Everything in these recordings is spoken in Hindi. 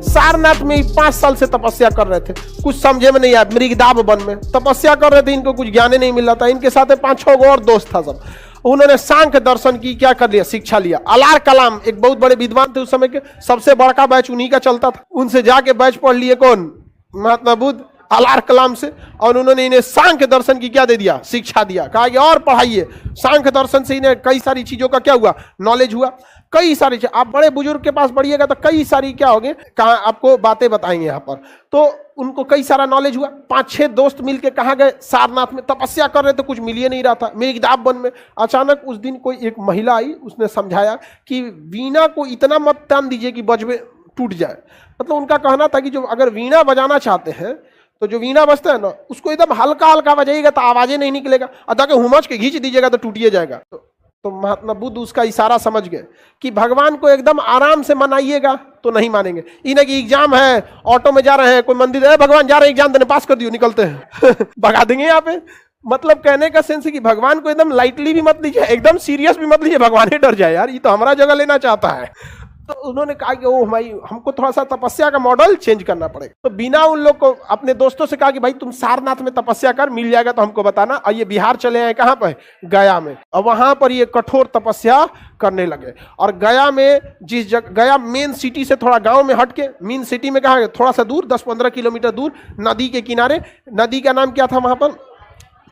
सारनाथ में 5 साल से तपस्या कर रहे थे, कुछ समझे में नहीं आया। मृगदाब वन में तपस्या कर रहे थे, इनको कुछ ज्ञान ही नहीं मिल रहा था। इनके साथ 5-6 और दोस्त था सब। उन्होंने सांख्य दर्शन की क्या कर लिया, शिक्षा लिया। अलार कलाम एक बहुत बड़े विद्वान थे उस समय के, सबसे बड़का बैच उन्हीं का चलता था। उनसे जाके बैच पढ़ लिए कौन, महात्मा बुद्ध, अलार कलाम से। और उन्होंने इन्हें सांख्य दर्शन की क्या दे दिया, शिक्षा दिया। कहा कि और पढ़ाइए। सांख्य दर्शन से इन्हें कई सारी चीजों का क्या हुआ, नॉलेज हुआ। कई सारी चीज, आप बड़े बुजुर्ग के पास बढ़िएगा तो कई सारी क्या होगे, कहाँ आपको बातें बताएंगे यहाँ पर। तो उनको कई सारा नॉलेज हुआ। 5-6 दोस्त मिलके कहाँ गए, सारनाथ में तपस्या कर रहे थे, कुछ मिल ही नहीं रहा था। मृगदाब वन में अचानक उस दिन कोई एक महिला आई, उसने समझाया कि वीणा को इतना मत तान दीजिए कि बजवे टूट जाए। मतलब उनका कहना था कि जो अगर वीणा बजाना चाहते हैं तो जो वीणा बजता है ना, उसको एकदम हल्का हल्का बजाइएगा तो आवाजें नहीं निकलेगा, अदा के हुमच के खींच दीजिएगा तो टूटिए जाएगा। तो महात्मा बुद्ध उसका इशारा समझ गए कि भगवान को एकदम आराम से मनाइएगा तो नहीं मानेंगे। इन्हें कि एग्जाम है, ऑटो में जा रहे हैं, कोई मंदिर है, भगवान जा रहे हैं एग्जाम देने, पास कर दियो, निकलते हैं भगा देंगे यहाँ पे। मतलब कहने का सेंस है कि भगवान को एकदम लाइटली भी मत लीजिए, एकदम सीरियस भी मत लीजिए, भगवान ही डर जाए यार, ये तो हमारा जगह लेना चाहता है। तो उन्होंने कहा कि ओह भाई, हमको थोड़ा सा तपस्या का मॉडल चेंज करना पड़ेगा। तो बिना उन लोग को अपने दोस्तों से कहा कि भाई तुम सारनाथ में तपस्या कर, मिल जाएगा तो हमको बताना। और ये बिहार चले आए, कहाँ पर, गया में। और वहां पर ये कठोर तपस्या करने लगे। और गया में जिस जगह, गया मेन सिटी से थोड़ा गांव में हट के, मेन सिटी में कहाँ, थोड़ा सा दूर, 10-15 किलोमीटर दूर, नदी के किनारे, नदी का नाम क्या था वहां पर,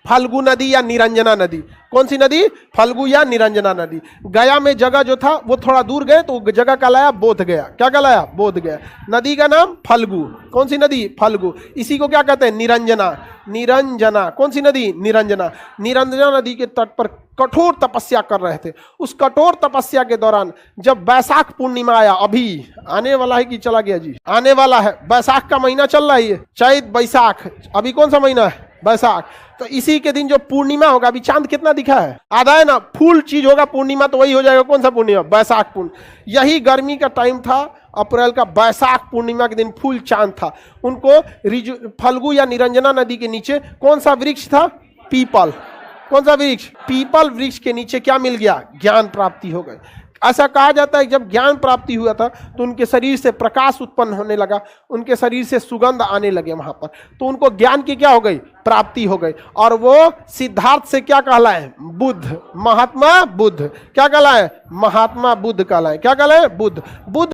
फल्गु नदी या निरंजना नदी। कौन सी नदी, फल्गु या निरंजना नदी। गया में जगह जो था वो थोड़ा दूर गए तो जगह का लाया बोध गया। क्या कहलाया, बोध गया। नदी का नाम फल्गु। कौन सी नदी, फल्गु। इसी को क्या कहते हैं, निरंजना। निरंजना कौन सी नदी, निरंजना। निरंजना नदी के तट पर कठोर तपस्या कर रहे थे। उस कठोर तपस्या के दौरान जब बैसाख पूर्णिमा आया, अभी आने वाला है कि चला गया जी, आने वाला है, बैसाख का महीना चल रहा है, ये चैत बैसाख, अभी कौन सा महीना है, बैसाख। तो इसी के दिन जो पूर्णिमा होगा, अभी चांद कितना दिखा है, आधा है ना, फुल चीज होगा पूर्णिमा, तो वही हो जाएगा कौन सा पूर्णिमा, बैसाख पूर्णिमा। यही गर्मी का टाइम था, अप्रैल का, बैसाख पूर्णिमा के दिन फुल चांद था। उनको फल्गु या निरंजना नदी के नीचे कौन सा वृक्ष था, पीपल। कौन सा वृक्ष, पीपल वृक्ष के नीचे क्या मिल गया, ज्ञान प्राप्ति हो गई। ऐसा कहा जाता है जब ज्ञान प्राप्ति हुआ था तो उनके शरीर से प्रकाश उत्पन्न होने लगा, उनके शरीर से सुगंध आने लगे वहां पर। तो उनको ज्ञान की क्या हो गई, प्राप्ति हो गई। और वो सिद्धार्थ से क्या कहलाए, बुद्ध, महात्मा बुद्ध। क्या कहलाए, महात्मा बुद्ध कहलाए। क्या कहलाए, बुद्ध। बुद्ध